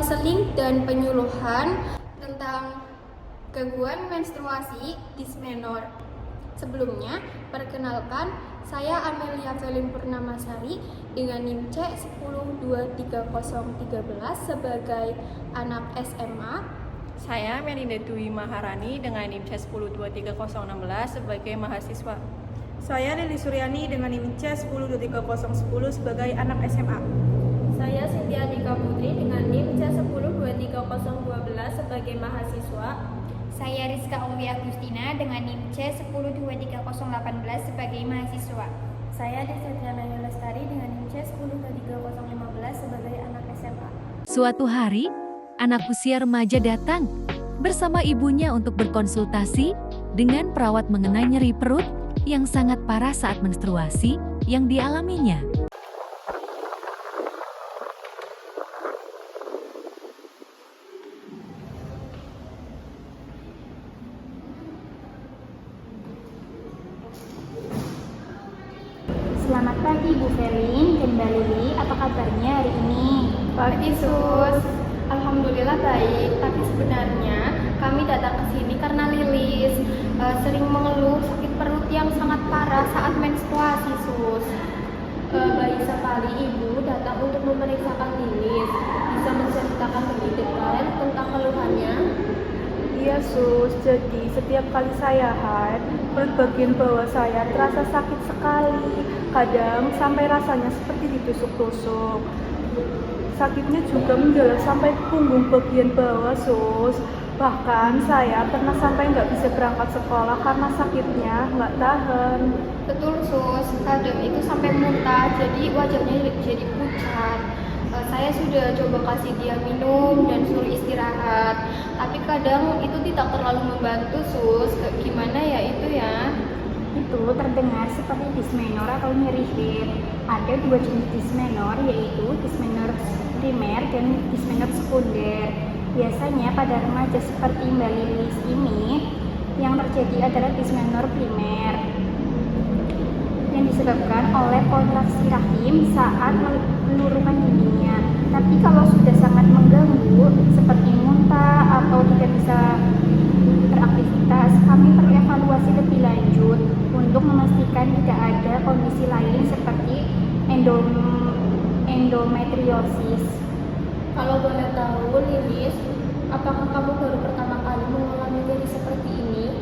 konseling dan penyuluhan tentang gangguan menstruasi dismenor. Sebelumnya, perkenalkan, saya Amelia Velin Purnamasari dengan NIM C10230013 sebagai anak SMA. Saya Melinda Dwi Maharani dengan NIM C10230016 sebagai mahasiswa. Saya Lili Suryani dengan NIM C10230010 sebagai anak SMA. Saya Cynthia Dika Putri dengan NIM C10230012 sebagai mahasiswa. Saya Rizka Ummi Agustina dengan NIM C10230018 sebagai mahasiswa. Saya Desatriana Yulestari dengan NIM C10230015 sebagai anak SMA. Suatu hari, anak usia remaja datang bersama ibunya untuk berkonsultasi dengan perawat mengenai nyeri perut yang sangat parah saat menstruasi yang dialaminya. Selamat pagi Bu Velin dan Mbak Lili, apa kabarnya hari ini? Pagi Sus, alhamdulillah baik. Tapi sebenarnya kami datang ke sini karena Lilis sering mengeluh sakit perut yang sangat parah saat menstruasi Sus. Baik sekali ibu datang untuk memeriksakan Lilis. Bisa menceritakan lebih detail tentang keluhannya? Iya Sus, jadi setiap kali saya haid, perut bagian bawah saya terasa sakit sekali. Kadang sampai rasanya seperti ditusuk-tusuk. Sakitnya juga menjalar sampai ke punggung bagian bawah Sus. Bahkan saya pernah sampai nggak bisa berangkat sekolah karena sakitnya nggak tahan. Betul Sus, kadang itu sampai muntah, jadi wajahnya jadi pucat. Saya sudah coba kasih dia minum dan suruh istirahat, tapi kadang itu tidak terlalu membantu Sus. Gimana ya itu ya? Itu terdengar seperti dismenor atau nyeri haid. Ada dua jenis dismenor, yaitu dismenor primer dan dismenor sekunder. Biasanya pada remaja seperti Mbak Lilis ini, yang terjadi adalah dismenor primer yang disebabkan oleh kontraksi rahim saat meluruhkan dirinya. Tapi kalau sudah sangat mengganggu seperti muntah atau tidak bisa beraktivitas, kami mengevaluasi lebih lanjut untuk memastikan tidak ada kondisi lain seperti endometriosis. Kalau boleh tahu Lilis, apakah kamu baru pertama kali mengalami nyeri seperti ini?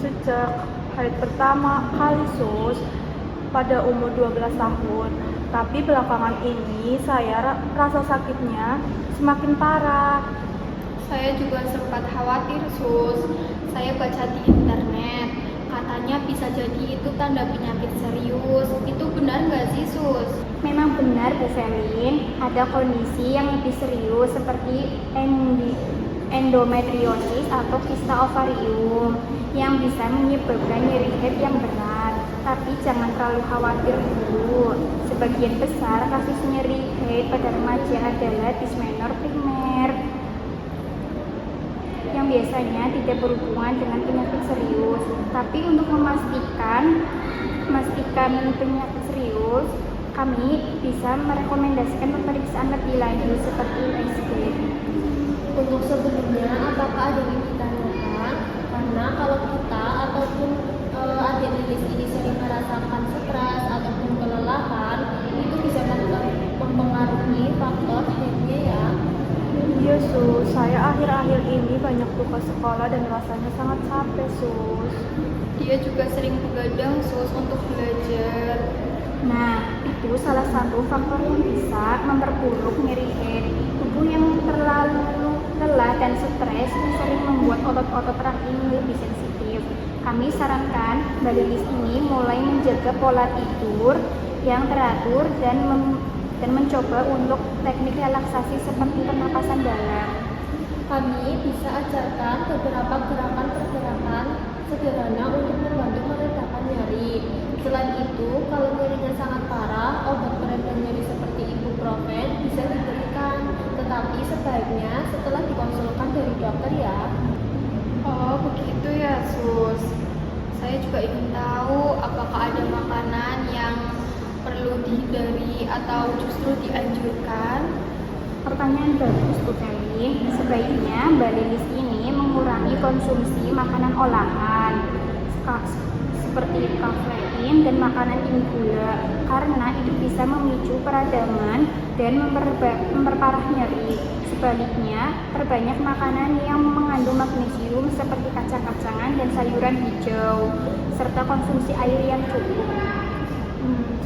Sejak haid pertama kali Sus, pada umur 12 tahun. Tapi belakangan ini saya rasa sakitnya semakin parah. Saya juga sempat khawatir Sus. Saya baca di internet, katanya bisa jadi itu tanda penyakit serius. Itu benar nggak sih Sus? Memang benar Bu Velin, ada kondisi yang lebih serius seperti endometriosis atau kista ovarium yang bisa menyebabkan nyeri haid yang berat. Tapi jangan terlalu khawatir dulu. Sebagian besar kasus nyeri haid pada remaja adalah dismenor primer yang biasanya tidak berhubungan dengan penyakit serius. Tapi untuk memastikan penyakit serius, kami bisa merekomendasikan pemeriksaan lebih lanjut seperti USG. Untuk sebelumnya, apakah ada yang ditanyakan? Karena kalau kita ataupun adik Lilis ini sering merasakan stres ataupun kelelahan, itu bisa mempengaruhi faktor haidnya ya. Iya Sus, saya akhir-akhir ini banyak tugas sekolah dan rasanya sangat capek Sus. Dia juga sering begadang Sus untuk belajar. Nah, itu salah satu faktor yang bisa memperburuk nyeri haid. Tubuh yang terlalu lelah dan stres sering membuat otot-otot rahim lebih sensitif. Kami sarankan Mbak Lilis ini mulai menjaga pola tidur yang teratur dan mencoba untuk teknik relaksasi seperti pernapasan dalam. Kami bisa ajarkan beberapa gerakan-pergerakan sederhana untuk membantu meredakan nyeri. Selain itu, kalau nyerinya sangat parah, obat pereda nyeri seperti ibuprofen bisa diberikan. Tetapi sebaiknya setelah dikonsulkan dari dokter ya. Oh begitu ya Sus. Saya juga ingin tahu apakah ada makanan yang perlu dihindari atau justru dianjurkan. Pertanyaan bagus, Bu Feli. Sebaiknya Mbak Lilis ini mengurangi konsumsi makanan olahan seperti kafein dan makanan tinggi gula, karena itu bisa memicu peradangan dan memperparah nyeri. Sebaliknya, perbanyak makanan yang mengandung magnesium seperti kacang-kacangan dan sayuran hijau, serta konsumsi air yang cukup.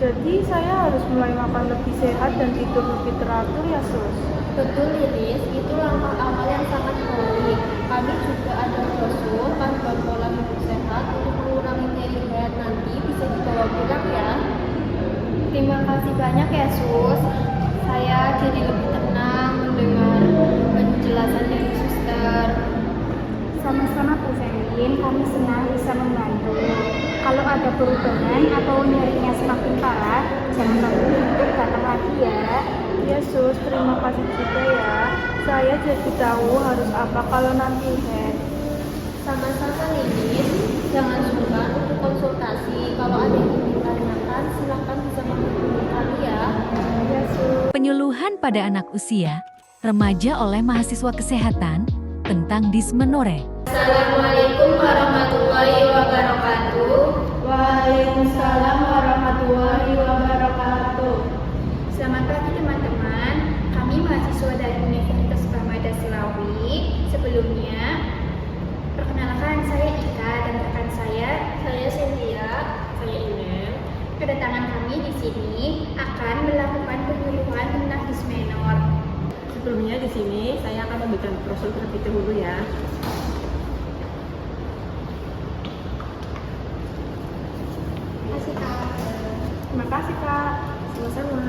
Jadi saya harus mulai makan lebih sehat dan tidur lebih teratur ya, Sus? Betul Lilis, itu langkah awal yang sangat baik. Kami juga ada brosur panduan pola hidup sehat untuk mengurangi nyeri head, nanti bisa dibawa pulang ya. Terima kasih banyak ya Sus. Saya jadi lebih tenang mendengar penjelasan dari suster. Sama-sama Bu Ferin, kami senang bisa membantu. Kalau ada perubahan atau nyerinya semakin parah, jangan ragu untuk datang lagi ya. Ya Sus, terima kasih juga ya. Saya jadi tahu harus apa kalau nanti head. Sama-sama Lilis, jangan sungkan untuk konsultasi. Kalau ada yang ingin ditanyakan, silakan bisa menghubungi kami ya. Ya Sus. Penyuluhan pada anak usia, remaja oleh mahasiswa kesehatan tentang dismenore. Assalamualaikum warahmatullahi wabarakatuh. Waalaikumsalam warahmatullahi wabarakatuh. Selamat pagi teman-teman, kami mahasiswa dari Universitas Bahmada Selawi. Sebelumnya, perkenalkan saya Ika dan rekan saya Cynthia, saya Inem. Kedatangan kami di sini akan melakukan penyuluhan tentang dismenor. Sebelumnya di sini saya akan memberikan brosur terlebih dahulu ya. Terima kasih Kak. Sama-sama.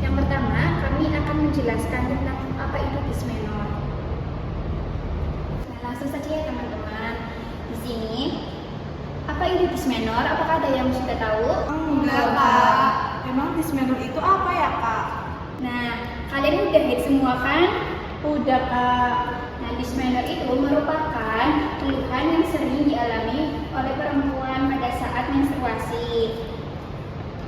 Yang pertama, kami akan menjelaskan tentang apa itu dismenor. Nah, langsung saja ya teman-teman. Di sini, apa itu dismenor? Apakah ada yang sudah tahu? Enggak Kak. Emang dismenor itu apa ya Kak? Nah, kalian udah hit semua kan? Udah Kak. Nah, dismenor itu merupakan keluhan yang sering dialami oleh perempuan pada saat menstruasi.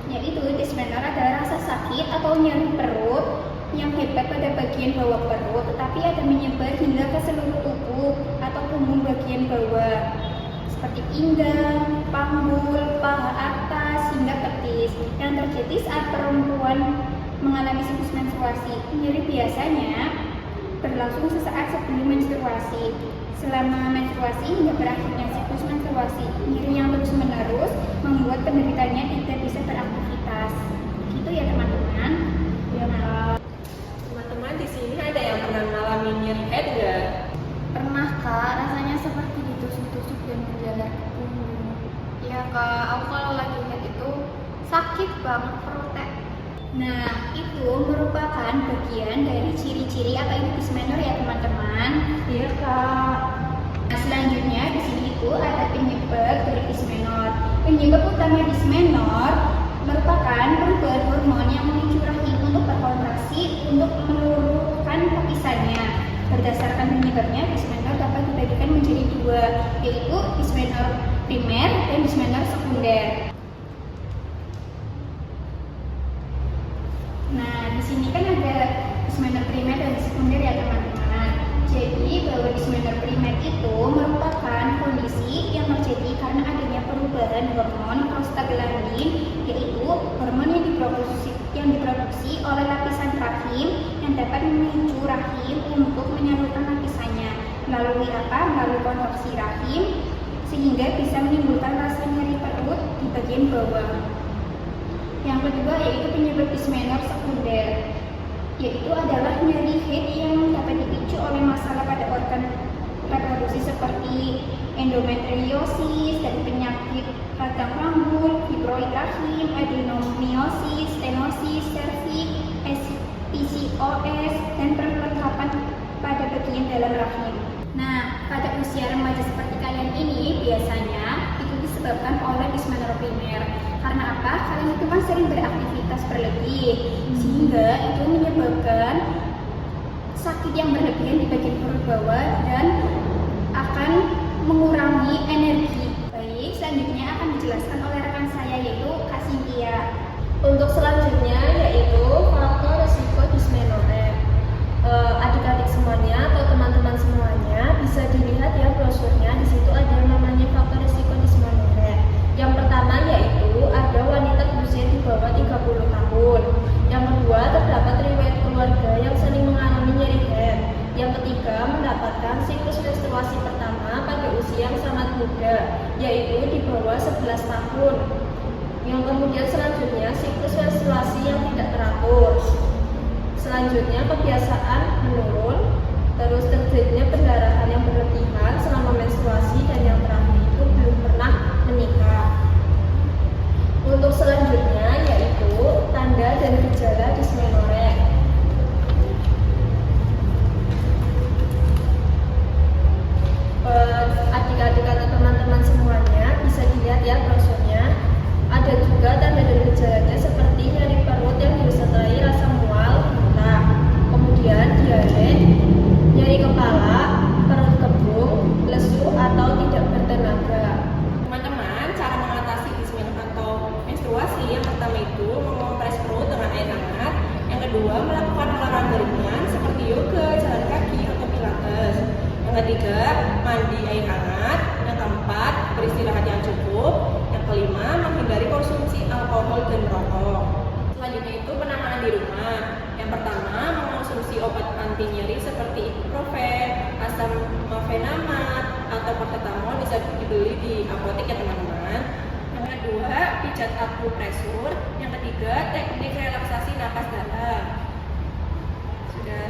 Yaitu dismenor adalah rasa sakit atau nyeri perut yang hebat pada bagian bawah perut, tetapi ada menyebar hingga ke seluruh tubuh atau punggung bagian bawah, seperti pinggang, panggul, paha atas hingga petis. Yang terjadi saat perempuan mengalami siklus menstruasi. Nyeri biasanya berlangsung sesaat sebelum menstruasi. Selama menstruasi hingga berakhirnya siklus menstruasi, nyeri yang terus-menerus membuat penderitanya tidak bisa beraktivitas. Gitu ya teman-teman. Ya Kak. Teman-teman di sini ada yang pernah mengalami nyeri head nggak? Pernah Kak, rasanya seperti ditusuk-tusuk dan menjalar ke punggung. Iya Kak, aku kalau lagi head itu sakit banget perutnya. Nah, itu merupakan bagian dari ciri-ciri apa itu dismenor ya teman-teman. Iya Kak. Nah, selanjutnya di sini itu ada penyebab dari dismenor. Penyebab utama dismenor merupakan perubahan hormon yang memicu rahim untuk berkontraksi untuk meluruhkan lapisannya. Berdasarkan penyebabnya, dismenor dapat dibagikan menjadi dua, yaitu dismenor primer dan dismenor sekunder. Nah, di sini kan ada dismenor primer dan sekunder ya teman-teman. Jadi bahwa dismenor primer itu merupakan kondisi yang terjadi karena adanya perubahan hormon prostaglandin, yaitu hormon yang diproduksi oleh lapisan rahim yang dapat memicu rahim untuk menyalurkan lapisannya melalui apa? Melalui kontraksi rahim, sehingga bisa menimbulkan rasa nyeri perut di bagian bawah. Yang kedua yaitu penyebab dismenor sekunder, yaitu adalah nyeri head yang dapat dipicu oleh masalah pada organ reproduksi seperti endometriosis dan penyakit radang rambut, fibroid rahim, adenomyosis, stenosis, serviks, PCOS, dan perlengkapan pada bagian dalam rahim. Nah, pada usia remaja seperti kalian ini biasanya itu disebabkan oleh dismenor primer. Karena apa? Kalian itu kan sering beraktivitas berlebih, sehingga itu menyebabkan sakit yang berlebihan di bagian perut bawah dan akan mengurangi energi. Baik, selanjutnya akan dijelaskan oleh rekan saya yaitu Kak Cynthia. Untuk selanjutnya yaitu faktor risiko dismenor Adik-adik semuanya atau teman-teman semuanya bisa dilihat ya brosurnya. Di situ ada yang namanya faktor risiko dismenore. Yang pertama yaitu ada wanita berusia di bawah 30 tahun. Yang kedua, terdapat riwayat keluarga yang sering mengalami nyeri head. Yang ketiga, mendapatkan siklus menstruasi pertama pada usia yang sangat muda, yaitu di bawah 11 tahun. Yang kemudian selanjutnya siklus menstruasi yang tidak teratur. Selanjutnya kebiasaan menurun, terus terjadinya pendarahan yang berlebihan selama menstruasi, dan yang terakhir itu belum pernah menikah. Untuk selanjutnya yaitu tanda dan gejala dismenore. Adik-adik atau teman-teman semuanya bisa dilihat ya brosurnya. Ada juga tanda dan gejalanya seperti nyeri perut yang disertai rasa mual, muntah, kemudian diare, nyeri kepala, perut kembung, lesu atau tidak bertenaga. Teman-teman, cara mengatasi dismenor atau menstruasi yang pertama itu mengompres perut dengan air hangat. Yang kedua, melakukan olahraga ringan seperti yoga, jalan kaki, atau pilates. Yang ketiga, mandi air hangat. Yang keempat, beristirahat yang cukup. Yang kelima, menghindari konsumsi alkohol dan rokok. Selanjutnya itu penanganan di rumah. Yang pertama, mengonsumsi obat anti nyeri seperti ibuprofen, asam mefenamat, atau paracetamol bisa dibeli di apotek ya teman-teman. Yang kedua, pijat akupresur. Yang ketiga, teknik relaksasi napas dalam. Sudah.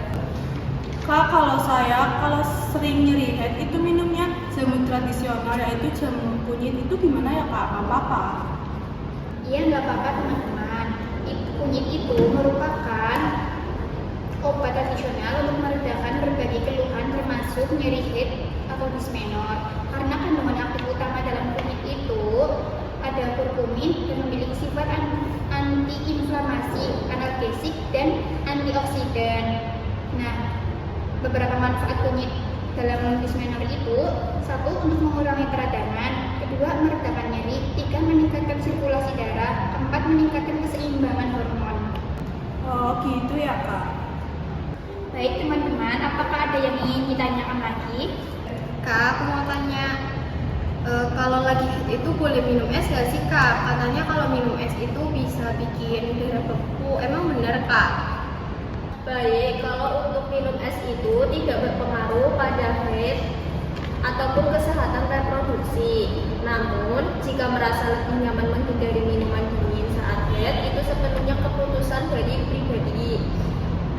Kak, kalau sering nyeri head itu minumnya jamu tradisional yaitu jamu kunyit, itu gimana ya Kak? Apa-apa? Iya, nggak apa-apa teman-teman. Kunyit itu merupakan obat tradisional untuk meredakan berbagai keluhan termasuk nyeri head atau dismenor. Karena kandungan aktif utama dalam kunyit itu ada kurkumin dan memiliki sifat anti-inflamasi, analgesik, dan antioksidan. Nah, beberapa manfaat kunyit dalam dismenor itu: satu, untuk mengurangi peradangan; kedua, meredakan nyeri; tiga, meningkatkan sirkulasi darah; keempat, meningkatkan keseimbangan hormon. Oh gitu ya Kak. Baik teman-teman, apakah ada yang ingin ditanyakan lagi? Kak, aku mau tanya, kalau lagi head itu boleh minum es gak sih Kak? Katanya kalau minum es itu bisa bikin darah beku. Emang benar Kak? Baik, kalau untuk minum es itu tidak berpengaruh pada head ataupun kesehatan reproduksi. Namun, jika merasa lebih nyaman menghindari minuman dingin saat head, itu sepenuhnya keputusan dari pribadi.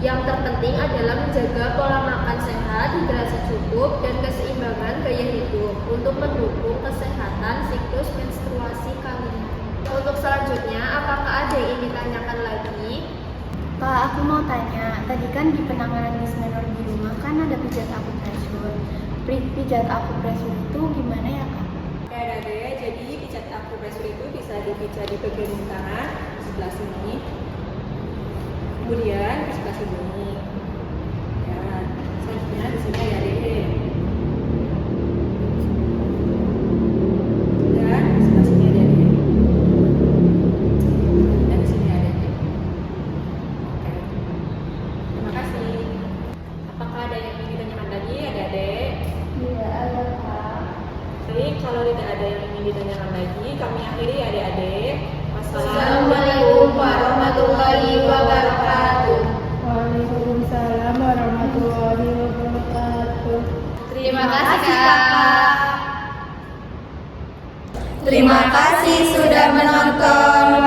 Yang terpenting adalah menjaga pola makan sehat, hidrasi cukup, dan keseimbangan gaya hidup untuk mendukung kesehatan siklus menstruasi kalian. Untuk selanjutnya, apakah ada yang ingin ditanyakan lagi? Kak, aku mau tanya, tadi kan di penanganan dismenor di rumah kan ada pijat akupresur. Pijat akupresur itu gimana ya Kak? Ada, jadi pijat akupresur itu bisa dipijat di bagian utara sebelah sini, kemudian di sebelah sini. Ya, selanjutnya di sini ada deh. Dan di sebelah sini ada deh. Dan di sini ada deh. Oke. Terima kasih. Apakah ada yang ingin ditanyakan lagi, adik-adik? Iya, ada Kak. Baik, kalau tidak ada yang ingin ditanyakan lagi, kami akhiri adik-adik. Assalamualaikum warahmatullahi wabarakatuh. Waalaikumsalam warahmatullahi wabarakatuh. Terima kasih Kak. Terima kasih sudah menonton.